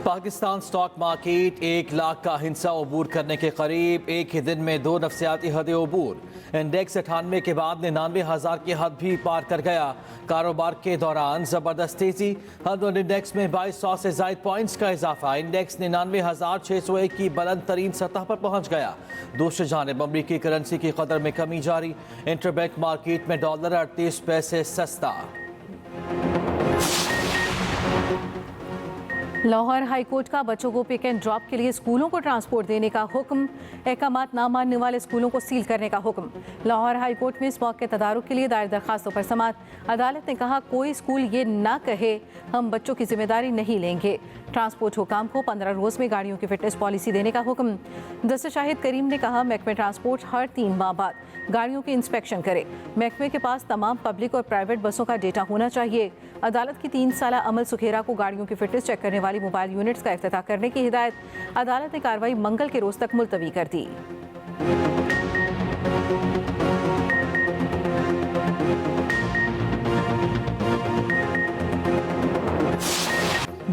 Pakistan stock market 1 lakh का हिस्सा अबूर करने के करीब। एक ही दिन में 2 नफसियाती हदें अबूर। इंडेक्स 98 के बाद 99,000 की हद भी पार कर गया। कारोबार के दौरान जबरदस्त तेजी। हद इंडेक्स में 2200 से ज्यादा पॉइंट्स का इजाफा। इंडेक्स 99,601 की बुलंद तरीन सतह पर पहुंच गया। दूसरी जानिब अमरीकी करेंसी की कदर में कमी जारी। इंटरबैंक मार्केट में डॉलर 38 पैसे सस्ता। लाहौर हाईकोर्ट का बच्चों को पिक एंड ड्रॉप के लिए स्कूलों को ट्रांसपोर्ट देने का हुक्म। अहकामात ना मानने वाले स्कूलों को सील करने का हुक्म। लाहौर हाईकोर्ट में इस मौके तदारुक के लिए दायर दरखास्तों पर समाअत। अदालत ने कहा कोई स्कूल ये ना कहे हम बच्चों की जिम्मेदारी नहीं लेंगे। ट्रांसपोर्ट हुकाम को 15 रोज में गाड़ियों की फिटनेस पॉलिसी देने का हुक्म। दस्तर शाहिद करीम ने कहा महकमे ट्रांसपोर्ट हर 3 माह बाद गाड़ियों की इंस्पेक्शन करे। महकमे के पास तमाम पब्लिक और प्राइवेट बसों का डेटा होना चाहिए। अदालत की 3 साला अमल सुखेरा को गाड़ियों की फिटनेस चेक करने वाली मोबाइल यूनिट्स का इफ्तिताह करने की हिदायत। अदालत ने कार्रवाई मंगल के रोज तक मुलतवी कर दी।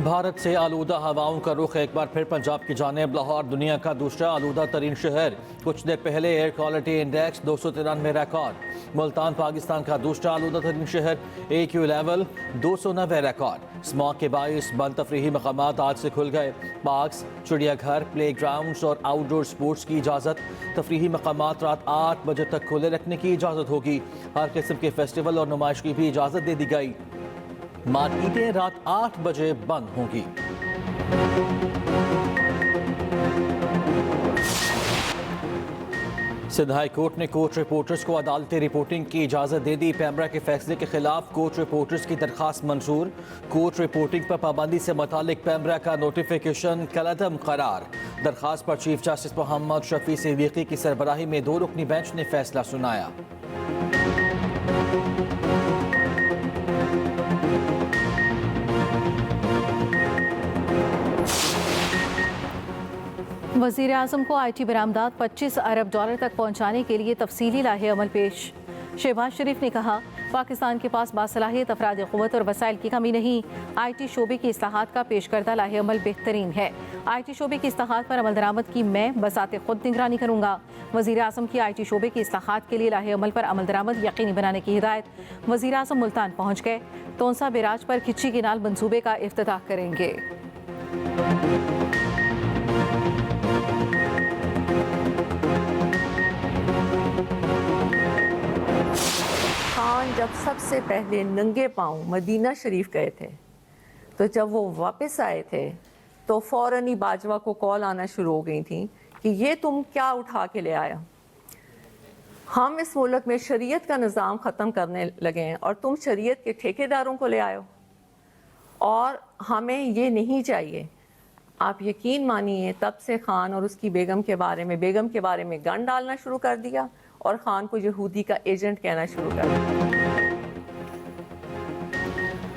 भारत से आलूदा हवाओं का रुख एक बार फिर पंजाब की जानिब। लाहौर दुनिया का दूसरा आलूदा तरीन शहर। कुछ देर पहले air quality index 293 record. Multan Pakistan का दूसरा आलूदा तरीन शहर। AQ level 290 record. स्मॉग के बाइस बंद तफरीही मकामात आज से खुल गए। पार्क्स, चिड़ियाघर, प्ले ग्राउंड्स और आउटडोर स्पोर्ट्स की इजाज़त। तफरीही मकामात रात 8 बजे तक खुले रखने की इजाज़त होगी। हर किस्म के फेस्टिवल और नुमाइश की भी इजाज़त दे दी गई। मार्केटें रात 8 बजे बंद होंगी। सिंध हाई कोर्ट ने कोर्ट रिपोर्टर्स को अदालती रिपोर्टिंग की इजाज़त दे दी। पैमरा के फैसले के खिलाफ कोर्ट रिपोर्टर्स की दरखास्त मंजूर। कोर्ट रिपोर्टिंग पर पाबंदी से मुतालिक पैमरा का नोटिफिकेशन कलअदम करार। दरखास्त पर चीफ जस्टिस मोहम्मद शफी सिद्दीकी की सरबराही में 2 रुकनी बेंच ने फैसला सुनाया। वज़ीर आज़म को IT बरामदात 25 अरब डॉलर तक पहुँचाने के लिए तफसीली लाहे अमल पेश। शहबाज शरीफ ने कहा पाकिस्तान के पास बासलाहियत अफराद क़ुव्वत और वसाइल की कमी नहीं। IT शोबे की इस्लाहात का पेश करदा लाहे अमल बेहतरीन है। IT शोबे की इस्लाहात पर अमल दरामद की मैं बसाते खुद निगरानी करूँगा। वज़ीर आज़म की IT शोबे की इस्लाहात के लिए लाहे अमल पर अमल दरामद यकीनी बनाने की हिदायत। वज़ीर आज़म मुल्तान पहुँच गए। तोंसा बैराज पर खिच्ची किनाल मंसूबे का इफ्तिताह करेंगे। खान जब सबसे पहले नंगे पांव मदीना शरीफ गए थे तो जब वो वापस आए थे तो फ़ौरन ही बाजवा को कॉल आना शुरू हो गई थी कि ये तुम क्या उठा के ले आया। हम इस मुल्क में शरीयत का निज़ाम ख़त्म करने लगे हैं और तुम शरीयत के ठेकेदारों को ले आए हो और हमें ये नहीं चाहिए। आप यकीन मानिए तब से खान और उसकी बेगम के बारे में गन डालना शुरू कर दिया और खान को यहूदी का एजेंट कहना शुरू कर दिया।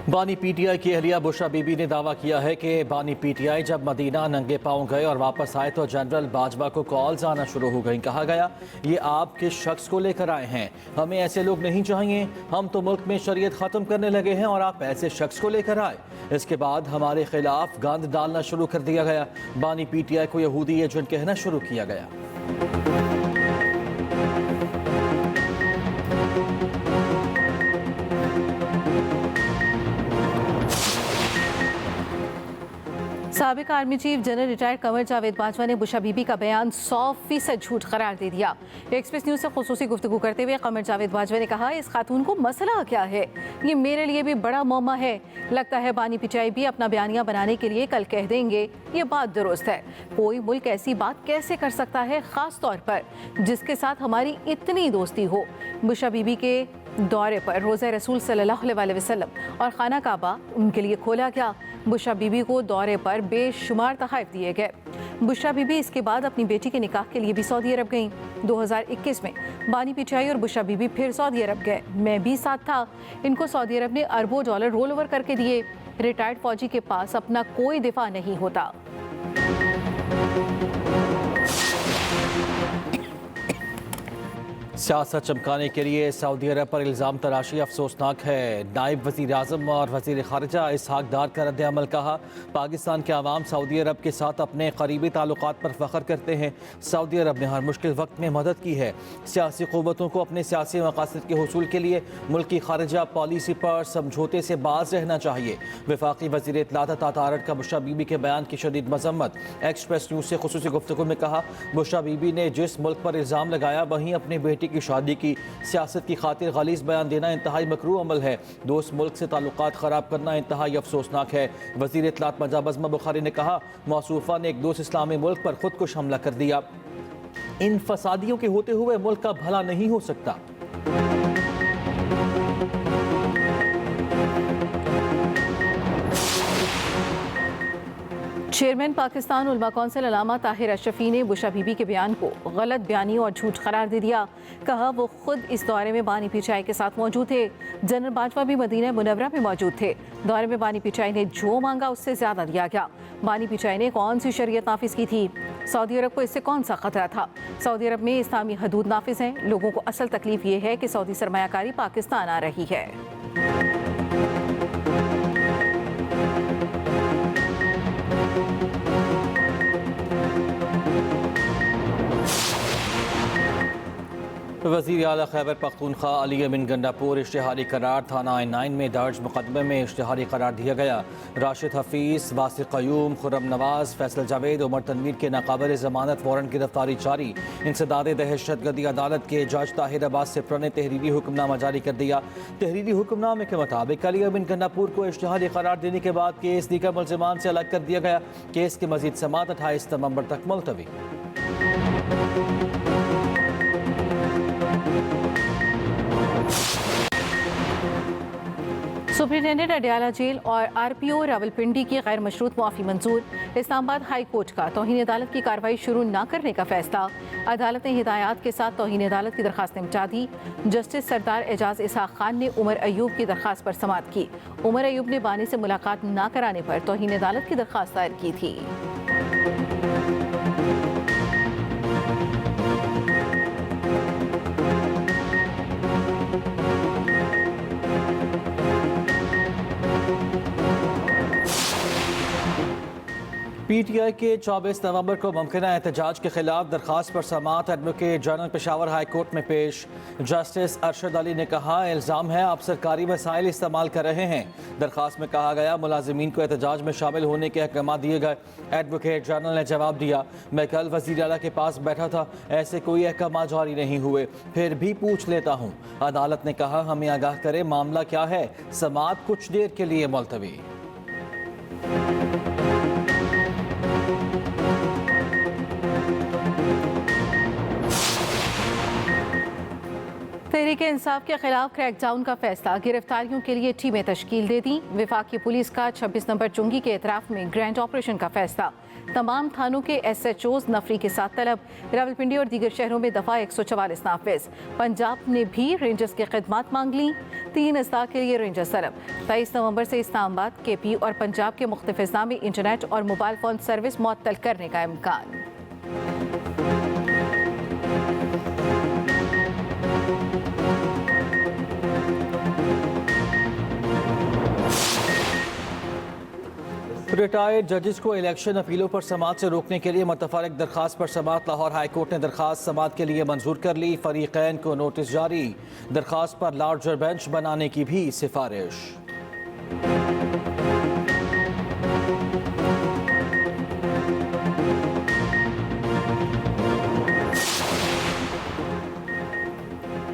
बानी PTI की अहलिया बुशरा बीबी ने दावा किया है कि बानी PTI जब मदीना नंगे पाँव गए और वापस आए तो जनरल बाजवा को कॉल्स आना शुरू हो गई। कहा गया ये आप किस शख्स को लेकर आए हैं, हमें ऐसे लोग नहीं चाहिए, हम तो मुल्क में शरीयत ख़त्म करने लगे हैं और आप ऐसे शख्स को लेकर आए। इसके बाद हमारे खिलाफ गंद डालना शुरू कर दिया गया। बानी PTI को यहूदी एजेंट कहना शुरू किया गया। साबिक army chief general retired Kanwar Javed Bajwa ने बुशरा बीबी का बयान 100% झूठ करार दे दिया। एक्सप्रेस न्यूज़ से खुसूसी गुफ्तगू करते हुए कंवर जावेद बाजवा ने कहा इस खातून को मसला क्या है, ये मेरे लिए भी बड़ा मौमा है। लगता है बानी PTI भी अपना बयानिया बनाने के लिए कल कह देंगे। ये बात दुरुस्त है, कोई मुल्क ऐसी बात कैसे कर सकता है, ख़ास तौर पर जिसके साथ हमारी इतनी दोस्ती हो। बुशरा बीबी के दौरे पर रोज़ा रसूल सल्लल्लाहु अलैहि वसल्लम और खाना काबा उनके लिए खोला गया। बुशरा बीबी को दौरे पर बेशुमार तोहफ़े दिए गए। बुशरा बीबी इसके बाद अपनी बेटी के निकाह के लिए भी सऊदी अरब गईं। 2021 में बानी PTI और बुशरा बीबी फिर सऊदी अरब गए। मैं भी साथ था। इनको सऊदी अरब ने अरबों डॉलर रोल ओवर करके दिए। रिटायर्ड फौजी के पास अपना कोई दिफा नहीं होता। सियासत चमकाने के लिए सऊदी अरब पर इल्ज़ाम तराशी अफसोसनाक है। नायब वज़ीर आज़म और वज़ीर ख़ारिजा इसहाक़ डार का रद्द अमल कहा, पाकिस्तान के अवाम सऊदी अरब के साथ अपने करीबी ताल्लुकात पर फ़ख्र करते हैं। सऊदी अरब ने हर मुश्किल वक्त में मदद की है। सियासी क़ुव्वतों को अपने सियासी मक़ासद के हुसूल के लिए मुल्क की ख़ारिजा पॉलिसी पर समझौते से बाज रहना चाहिए। वफाकी वज़ीर इत्तलात तारड़ का बुशरा बीबी के बयान की शदीद मज़म्मत। एक्सप्रेस न्यूज़ से खुसूसी गुफ्तगू में कहा, बुशरा बीबी ने जिस मुल्क पर इल्ज़ाम लगाया वहीं अपनी बेटी की शादी की सियासत की खातिर गलीज़ बयान देना इंतहाई मकरू अमल है। दोस्त मुल्क से ताल्लुकात ख़राब करना इंतहाई अफसोसनाक है। वज़ीर इत्तलात पंजाब अज़मा बुखारी ने कहा, मौसूफ़ा ने एक दोस्त इस्लामी मुल्क पर खुदकुश हमला कर दिया। इन फसादियों के होते हुए मुल्क का भला नहीं हो सकता। चेयरमैन पाकिस्तान उलमा कौंसिल अल्लामा ताहिर अशरफी ने बुशरा बीबी के बयान को गलत बयानी और झूठ करार दे दिया। कहा वो खुद इस दौरे में बानी पिचाई के साथ मौजूद थे। जनरल बाजवा भी मदीना मुनव्वरा में मौजूद थे। दौरे में बानी पिचाई ने जो मांगा उससे ज्यादा दिया गया। बानी पिचाई ने कौन सी शरीयत नाफिज की थी? सऊदी अरब को इससे कौन सा खतरा था? सऊदी अरब में इस्लामी हदूद नाफिज हैं। लोगों को असल तकलीफ ये है कि सऊदी सरमायाकारी पाकिस्तान आ रही है। वज़ीर आला खैबर पख्तूनख्वा अली अमीन गंडापुर इश्तिहारी करार थाना I9 में दर्ज मुकदमे में इश्तिहारी करार दिया गया। राशिद हफीज़, वासिक क़यूम, खुर्रम नवाज़, फैसल जावेद, उमर तनवीर के नाकाबिल ज़मानत वारंट गिरफ्तारी जारी। इंसदाद दहशतगर्दी अदालत के जज ताहिर अब्बास सिप्रा ने तहरीरी हुक्मनामा जारी कर दिया। तहरीरी हुक्मनामे के मुताबिक अली अमीन गंडापुर को इश्तिहारी करार देने के बाद केस दीगर मुल्ज़िमान से अलग कर दिया गया। केस की मज़ीद समाअत 28 नवंबर तक मुलतवी। सुप्रिंटेंडेंट अडयाला जेल और आरपीओ रावलपिंडी की गैर मशरूत मुआफ़ी मंजूर। इस्लामाबाद हाई कोर्ट का तौहीन अदालत की कार्रवाई शुरू न करने का फैसला। अदालत ने हिदायत के साथ तौहीन अदालत की दरख्वास्त निपटा दी। जस्टिस सरदार एजाज इसहाक खान ने उमर अयूब की दरख्वास्त पर समाअत की। उमर अयूब ने बानी से मुलाकात न कराने पर तौहीन अदालत की दरख्वास्त दायर की थी। PTI के 24 नवंबर को मुमकिना एहतजाज के खिलाफ दरख्वास्त पर समाअत advocate general Peshawar high court में पेश। जस्टिस अरशद अली ने कहा, इल्ज़ाम है आप सरकारी वसाइल इस्तेमाल कर रहे हैं। दरख्वास्त में कहा गया मुलाजिमीन को एहतजाज में शामिल होने के अहकाम दिए गए। एडवोकेट जनरल ने जवाब दिया, मैं कल वज़ीर आला के पास बैठा था, ऐसे कोई अहकाम जारी नहीं हुए, फिर भी पूछ लेता हूँ। अदालत ने कहा, हमें आगाह करें मामला क्या है। समाअत कुछ देर के लिए मुलतवी। तहरीक इंसाफ के खिलाफ क्रैकडाउन का फैसला। गिरफ्तारियों के लिए टीमें तश्कील दे दी। वफाकी पुलिस का 26 नंबर चुंगी के एतराफ में ग्रैंड ऑपरेशन का फैसला। तमाम थानों के SHOs नफरी के साथ तलब। रावलपिंडी और दीगर शहरों में दफ़ा 144 नाफिज। पंजाब ने भी रेंजर्स की खिदमत मांग ली। 3 अजला के लिए रेंजर्स तलब। 23 नवंबर से इस्लामाबाद, KP और पंजाब के मुख्तलिफ अजला में इंटरनेट और मोबाइल फ़ोन सर्विस मुअत्तल करने का इम्कान। रिटायर्ड जजेस को इलेक्शन अपीलों पर समाअत से रोकने के लिए मुतफरक दरख्वास्त पर समाअत। लाहौर हाई कोर्ट ने दरख्वास्त समाअत के लिए मंजूर कर ली। फरीकैन को नोटिस जारी। दरख्वास्त पर लार्जर बेंच बनाने की भी सिफारिश।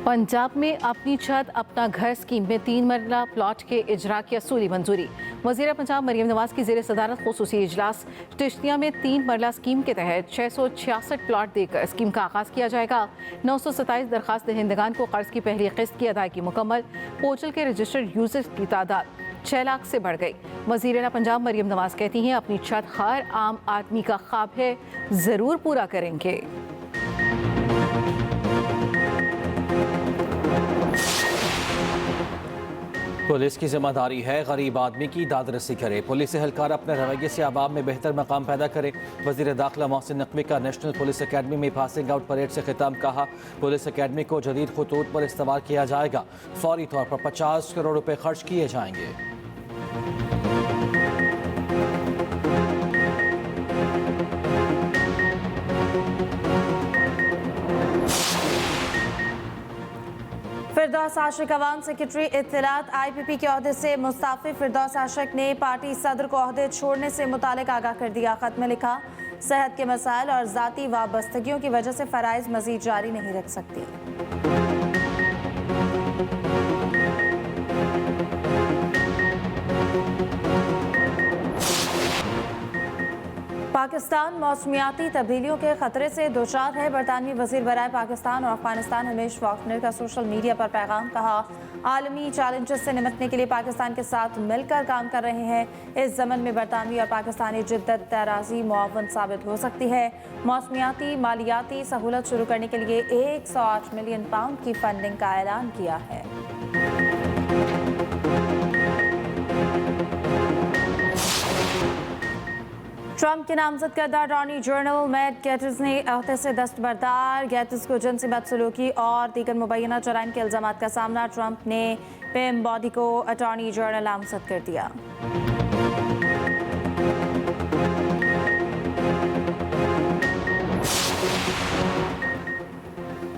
पंजाब में अपनी छत अपना घर स्कीम में 3 मरला प्लॉट के इजरा की असूली मंजूरी। वज़ीर पंजाब मरियम नवाज की ज़ेर सदारत खुसूसी इजलास। चिश्तिया में 3 मरला स्कीम के तहत 666 प्लॉट देकर स्कीम का आगाज़ किया जाएगा। 927 दरख्वास्त दहिंदगान को कर्ज की पहली किस्त की अदायगी मुकम्मल। पोर्टल के रजिस्टर्ड यूजर्स की तादाद 6 लाख से बढ़ गई। वज़ीर पंजाब मरियम नवाज कहती हैं, अपनी छत हर आम आदमी का ख्वाब है, ज़रूर पूरा करेंगे। पुलिस की जिम्मेदारी है गरीब आदमी की दादरसी करे। पुलिस एहलकार अपने रवैये से आवाम में बेहतर मकाम पैदा करे। वज़ीर दाखिला मोहसिन नकवी का नेशनल पुलिस अकेडमी में पासिंग आउट परेड से खिताब। कहा, पुलिस अकेडमी को जदीद खतूत पर इस्तेमाल किया जाएगा। फौरी तौर पर 50 करोड़ रुपए खर्च किए जाएंगे। फिरदौस आशिक अवाम सेक्रेटरी इत्तलात IPP के ओहदे से मुस्ताफी। फिरदौस आशिक ने पार्टी सदर को ओहदे छोड़ने से मुतालिक आगाह कर दिया। खत में लिखा, सेहत के मसाइल और ज़ाती वाबस्तगियों की वजह से फ़राइज़ मज़ीद जारी नहीं रख सकती। पाकिस्तान मौसमियाती तब्दीलियों के खतरे से दोचार है। बरतानवी वज़ीर बराए पाकिस्तान और अफगानिस्तान हमीश वाकनर का सोशल मीडिया पर पैगाम। कहा, आलमी चैलेंजेस से निपटने के लिए पाकिस्तान के साथ मिलकर काम कर रहे हैं। इस ज़मन में बरतानवी और पाकिस्तानी जिद्दत तराजी मुआवन साबित हो सकती है। मौसमियाती मालियाती सहूलत शुरू करने के लिए 108 मिलियन पाउंड की फंडिंग का ऐलान किया है। ट्रंप के नामजद करदा अटॉर्नी जनरल मैट गेट्स ने अहदे से दस्तबरदार। गेट्स को जिनसी बदसलूकी और दीगर मुबैना जराइम के इल्जामात का सामना। ट्रंप ने पेम बॉडी को अटॉर्नी जनरल नामजद कर दिया।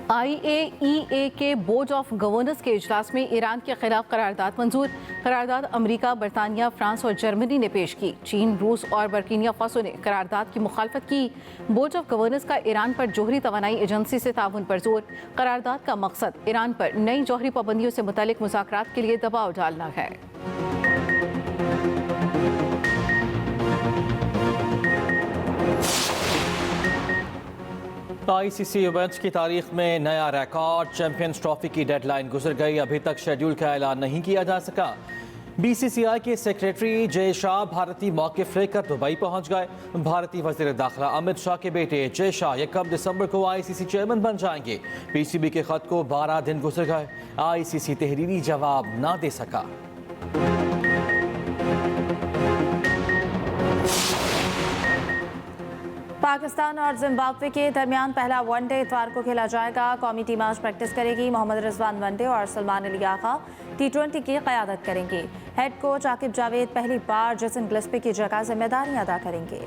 IAEA के बोर्ड ऑफ गवर्नर्स के इजलास में ईरान के खिलाफ करारदाद मंजूर। करारदाद अमेरिका, बरतानिया, फ्रांस और जर्मनी ने पेश की। चीन, रूस और बर्किना फासो ने करारदाद की मुखालफत की। बोर्ड ऑफ गवर्नर्स का ईरान पर जोहरी तवानाई एजेंसी से ताउन पर जोर। करारदाद का मकसद ईरान पर नई जोहरी पाबंदियों से मुतालिक मुज़ाकरात के लिए दबाव डालना है। ICC इवेंट्स की तारीख में नया रिकॉर्ड। चैंपियंस ट्रॉफी की डेडलाइन गुजर गई, अभी तक शेड्यूल का ऐलान नहीं किया जा सका। BCCI के सेक्रेटरी जय शाह भारतीय मौक़िफ़ लेकर दुबई पहुंच गए। भारतीय वज़ीर दाखिला अमित शाह के बेटे जय शाह 1 दिसंबर को ICC चेयरमैन बन जाएंगे। PCB के खत को 12 दिन गुजर गए, ICC तहरीरी जवाब ना दे सका। पाकिस्तान और जिम्बाब्वे के दरमियान पहला वनडे इतवार को खेला जाएगा। कौमी टीम आज प्रैक्टिस करेगी। मोहम्मद रिजवान वनडे और सलमान अली आगा T20 की क़यादत करेंगे। हेड कोच आकिब जावेद पहली बार जेसन गिलस्पी की जगह जिम्मेदारियां अदा करेंगे।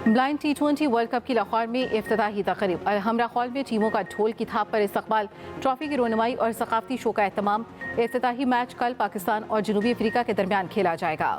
ब्लाइंड T20 वर्ल्ड कप की लाहौर में इफ्तिताही तकरीब। हमरा हॉल में टीमों का ढोल की थाप पर इस्तकबाल। ट्रॉफी की रोनुमाई और सकाफती शो का एहतमाम। इफ्तिताही मैच कल पाकिस्तान और जनूबी अफ्रीका के दरमियान खेला जाएगा।